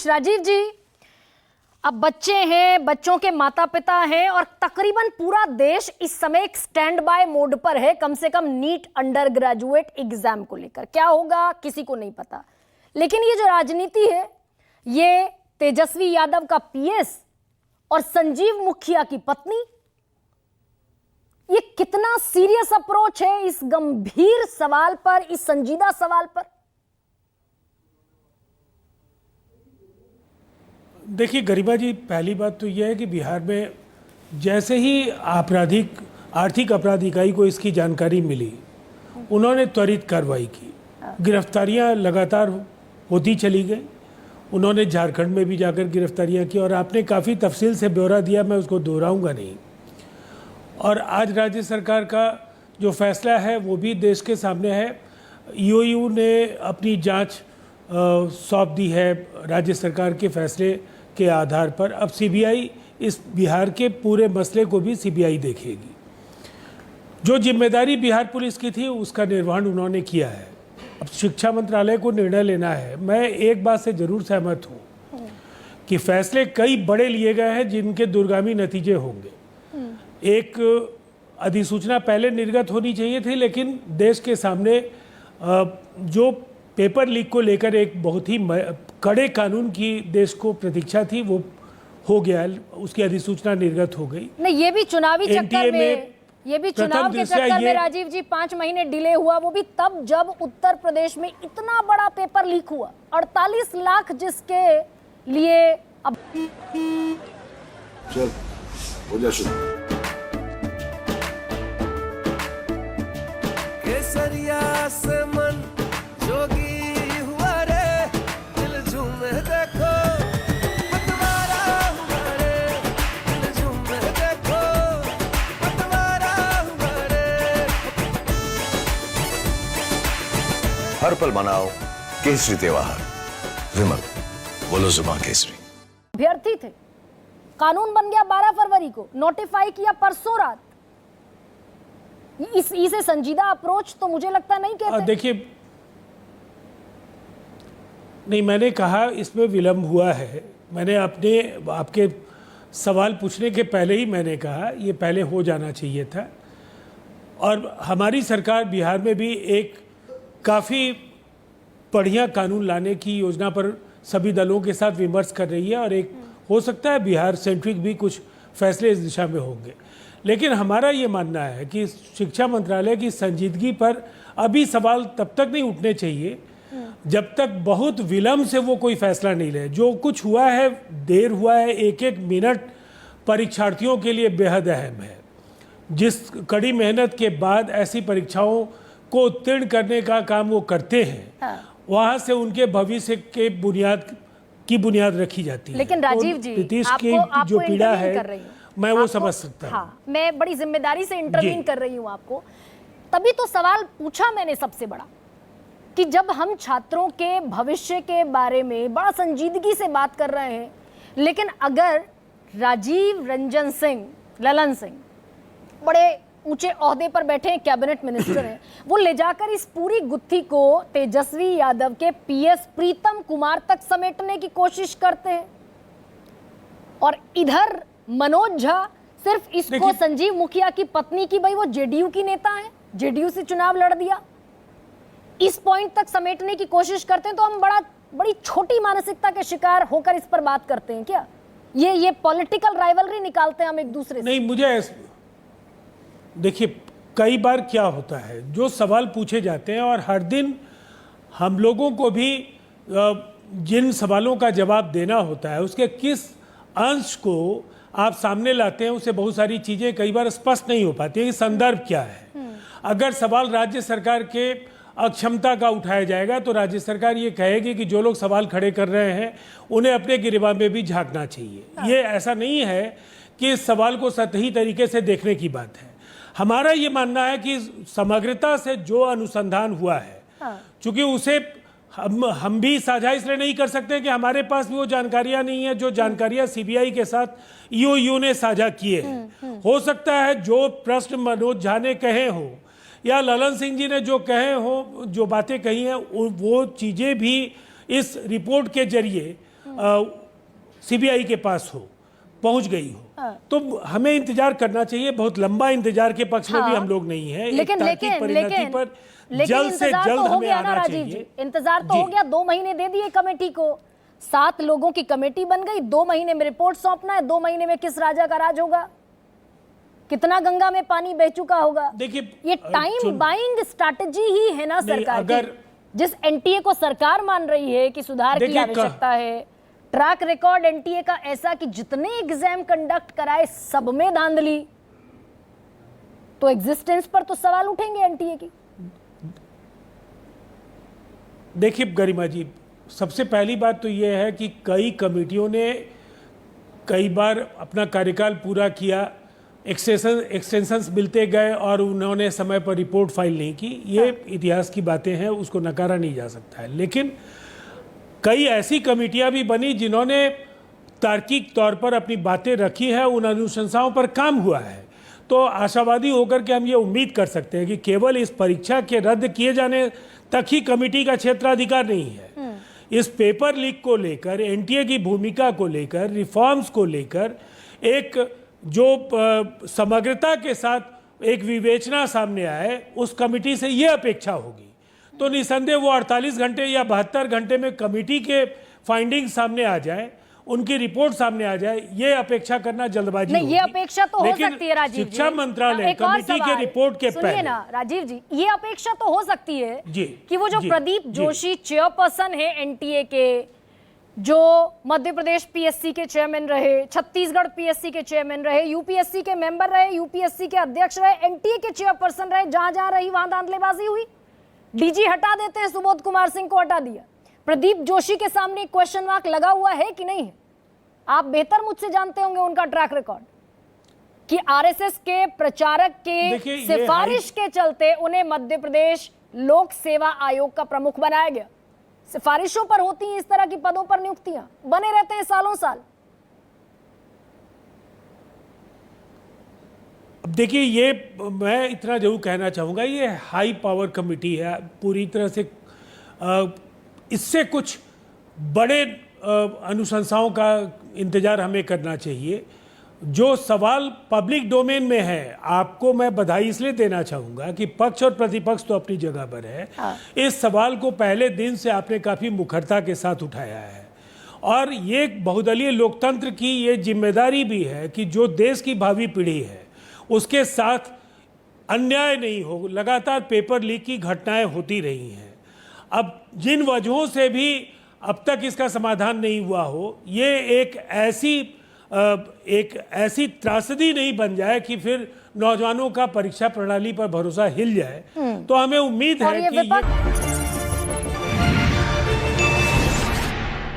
प्रकाश। राजीव जी, अब बच्चे हैं, बच्चों के माता पिता हैं और तकरीबन पूरा देश इस समय एक स्टैंड बाय मोड पर है, कम से कम नीट अंडर ग्रेजुएट एग्जाम को लेकर। क्या होगा किसी को नहीं पता, लेकिन ये जो राजनीति है, ये तेजस्वी यादव का पीएस और संजीव मुखिया की पत्नी, ये कितना सीरियस अप्रोच है इस गंभीर सवाल पर, इस संजीदा सवाल पर? देखिए गरिमा जी, पहली बात तो यह है कि बिहार में जैसे ही आर्थिक अपराध इकाई को इसकी जानकारी मिली, उन्होंने त्वरित कार्रवाई की। गिरफ्तारियां लगातार होती चली गई। उन्होंने झारखंड में भी जाकर गिरफ्तारियां की और आपने काफ़ी तफसील से ब्यौरा दिया, मैं उसको दोहराऊंगा नहीं। और आज राज्य सरकार का जो फैसला है वो भी देश के सामने है। ईओयू ने अपनी जांच सौंप दी है राज्य सरकार के फैसले के आधार पर। अब सीबीआई इस बिहार के पूरे मसले को भी सीबीआई देखेगी। जो जिम्मेदारी बिहार पुलिस की थी उसका निर्वहन उन्होंने किया है। अब शिक्षा मंत्रालय को निर्णय लेना है। मैं एक बात से जरूर सहमत हूँ कि फैसले कई बड़े लिए गए हैं जिनके दूरगामी नतीजे होंगे। एक अधिसूचना पहले निर्गत होनी चाहिए थी, लेकिन देश के सामने जो पेपर लीक को लेकर एक बहुत ही कड़े कानून की देश को प्रतीक्षा थी, वो हो गया, उसकी अधिसूचना निर्गत हो गई। नहीं, ये भी चुनावी चक्कर में, ये भी चुनाव के चक्कर में राजीव जी 5 महीने डिले हुआ, वो भी तब जब उत्तर प्रदेश में इतना बड़ा पेपर लीक हुआ। 48 लाख जिसके लिए अब चल हो जा शुरू। केसरिया से मन जोगी हुआ रे, दिल झूमे देखो पतवारा हुआ रे, दिल झूमे देखो पतवारा हुआ रे। हर पल मनाओ केसरी त्योहार। विमल, बोलो जुबान केसरी। अभ्यर्थी थे, कानून बन गया 12 फरवरी को, नोटिफाई किया परसों रात। इसे संजीदा अप्रोच तो मुझे लगता नहीं कहते। देखिए, नहीं, मैंने कहा इसमें विलंब हुआ है। मैंने आपके सवाल पूछने के पहले ही मैंने कहा ये पहले हो जाना चाहिए था। और हमारी सरकार बिहार में भी एक काफ़ी बढ़िया कानून लाने की योजना पर सभी दलों के साथ विमर्श कर रही है और एक हो सकता है बिहार सेंट्रिक भी कुछ फैसले इस दिशा में होंगे। लेकिन हमारा ये मानना है कि शिक्षा मंत्रालय की संजीदगी पर अभी सवाल तब तक नहीं उठने चाहिए जब तक बहुत विलंब से वो कोई फैसला नहीं ले। जो कुछ हुआ है, देर हुआ है, एक एक मिनट परीक्षार्थियों के लिए बेहद अहम है। जिस कड़ी मेहनत के बाद ऐसी परीक्षाओं को उत्तीर्ण करने का काम वो करते हैं, वहाँ से उनके भविष्य के बुनियाद रखी जाती है। लेकिन राजीव जी, नीतीश की जो पीड़ा है मैं वो समझ सकता हूँ। हाँ, मैं बड़ी जिम्मेदारी से इंटरवीन कर रही हूँ आपको। तभी तो सवाल पूछा मैंने सबसे बड़ा कि जब हम छात्रों के भविष्य के बारे में बड़ा संजीदगी से बात कर रहे हैं, लेकिन अगर राजीव रंजन सिंह, ललन सिंह बड़े ऊंचे ओहदे पर बैठे हैं, कैबिनेट मिनिस्टर हैं, वो ले जाकर इस पूरी गुत्थी को तेजस्वी यादव के पीएस प्रीतम कुमार तक समेटने की कोशिश करते हैं, और इधर मनोज झा सिर्फ इसको संजीव मुखिया की पत्नी की, भाई वो जेडीयू की नेता है, जेडीयू से चुनाव लड़ दिया, इस पॉइंट तक समेटने की कोशिश करते हैं। तो हम बड़ी छोटी मानसिकता के शिकार होकर इस पर बात करते हैं क्या? ये पॉलिटिकल राइवलरी निकालते हैं हम एक दूसरे से। नहीं, मुझे देखिए, कई बार क्या होता है, जो सवाल पूछे जाते हैं और हर दिन हम लोगों को भी जिन सवालों का जवाब देना होता है, उसके किस अंश को आप सामने लाते हैं, उससे बहुत सारी चीज़ें कई बार स्पष्ट नहीं हो पाती है कि संदर्भ क्या है। अगर सवाल राज्य सरकार के अक्षमता का उठाया जाएगा तो राज्य सरकार ये कहेगी कि जो लोग सवाल खड़े कर रहे हैं उन्हें अपने गिरबान में भी झांकना चाहिए। ये ऐसा नहीं है कि इस सवाल को सतही तरीके से देखने की बात है। हमारा ये मानना है कि समग्रता से जो अनुसंधान हुआ है, चूंकि उसे हम भी साझा इसलिए नहीं कर सकते कि हमारे पास भी वो जानकारियां नहीं है जो जानकारियां सीबीआई के साथ ईओयू ने साझा किए हैं। हो सकता है जो प्रश्न मनोज झा ने कहे हों या ललन सिंह जी ने जो कहे हों, जो बातें कही हैं, वो चीज़ें भी इस रिपोर्ट के जरिए सीबीआई के पास हो, पहुंच गई हो, तो हमें इंतजार करना चाहिए। बहुत लंबा इंतजार के पक्ष में भी हम लोग नहीं है। लेकिन तार्किक परिणति पर लेकिन जल्द से इंतजार जल्द तो हो हमें गया ना आना राजीव जी, चाहिए। इंतजार तो जी। हो गया। 2 महीने दे दिए कमेटी को, 7 लोगों की कमेटी बन गई, 2 महीने में रिपोर्ट सौंपना है। 2 महीने में किस राजा का राज होगा, कितना गंगा में पानी बह चुका होगा। देखिए, ये टाइम बाइंग स्ट्रैटेजी ही है ना सरकार अगर की, जिस एनटीए को सरकार मान रही है कि सुधार की देखिए, आवश्यकता है। ट्रैक रिकॉर्ड एनटीए का ऐसा कि जितने एग्जाम कंडक्ट कराए सब में धांधली, तो एग्जिस्टेंस पर तो सवाल उठेंगे एनटीए की। देखिए गरिमा जी, सबसे पहली बात तो यह है कि कई कमेटियों ने कई बार अपना कार्यकाल पूरा किया, एक्सटेंशंस मिलते गए और उन्होंने समय पर रिपोर्ट फाइल नहीं की। ये इतिहास की बातें हैं, उसको नकारा नहीं जा सकता है। लेकिन कई ऐसी कमेटियां भी बनी जिन्होंने तार्किक तौर पर अपनी बातें रखी है, उन अनुशंसाओं पर काम हुआ है। तो आशावादी होकर के हम ये उम्मीद कर सकते हैं कि केवल इस परीक्षा के रद्द किए जाने तक ही कमेटी का क्षेत्राधिकार नहीं है। इस पेपर लीक को लेकर, एनटीए की भूमिका को लेकर, रिफॉर्म्स को लेकर एक जो समग्रता के साथ एक विवेचना सामने आए, उस कमेटी से ये अपेक्षा होगी। तो निसंदेह वो 48 घंटे या 72 घंटे में कमेटी के फाइंडिंग सामने आ जाए, उनकी रिपोर्ट सामने आ जाए, ये अपेक्षा करना जल्दबाजी नहीं, ये होगी। अपेक्षा तो हो लेकिन सकती है राजीव जी। शिक्षा मंत्रालय एक और कमेटी के सवाल, रिपोर्ट के सुनिए पहले ना राजीव जी, ये अपेक्षा तो हो सकती है जी, कि वो जो जी, प्रदीप जी। जोशी चेयरपर्सन है एनटीए के, जो मध्य प्रदेश पीएससी के चेयरमैन रहे, छत्तीसगढ़ पीएससी के चेयरमैन रहे, यूपीएससी के मेंबर रहे, यूपीएससी के अध्यक्ष रहे, एनटीए के चेयरपर्सन रहे, जहां जहां रही वहां धांधलेबाजी हुई। डीजी हटा देते हैं, सुबोध कुमार सिंह को हटा दिया। प्रदीप जोशी के सामने एक क्वेश्चन मार्क लगा हुआ है कि नहीं है? आप बेहतर मुझसे जानते होंगे उनका ट्रैक रिकॉर्ड, कि आरएसएस के प्रचारक देखिए, के ये सिफारिश के चलते उन्हें मध्य प्रदेश लोक सेवा आयोग का प्रमुख बनाया गया। सिफारिशों पर होती हैं इस तरह की पदों पर नियुक्तियां, बने रहते हैं सालों साल। अब देखिए, ये मैं इतना जरूर कहना चाहूँगा, ये हाई पावर कमेटी है पूरी तरह से। इससे कुछ बड़े अनुशंसाओं का इंतजार हमें करना चाहिए। जो सवाल पब्लिक डोमेन में है, आपको मैं बधाई इसलिए देना चाहूँगा कि पक्ष और प्रतिपक्ष तो अपनी जगह पर है। इस सवाल को पहले दिन से आपने काफ़ी मुखरता के साथ उठाया है, और ये बहुदलीय लोकतंत्र की ये जिम्मेदारी भी है कि जो देश की भावी पीढ़ी है उसके साथ अन्याय नहीं हो। लगातार पेपर लीक की घटनाएं होती रही हैं। अब जिन वजहों से भी अब तक इसका समाधान नहीं हुआ हो, ये एक ऐसी त्रासदी नहीं बन जाए कि फिर नौजवानों का परीक्षा प्रणाली पर भरोसा हिल जाए। तो हमें उम्मीद और है ये कि विपक्ष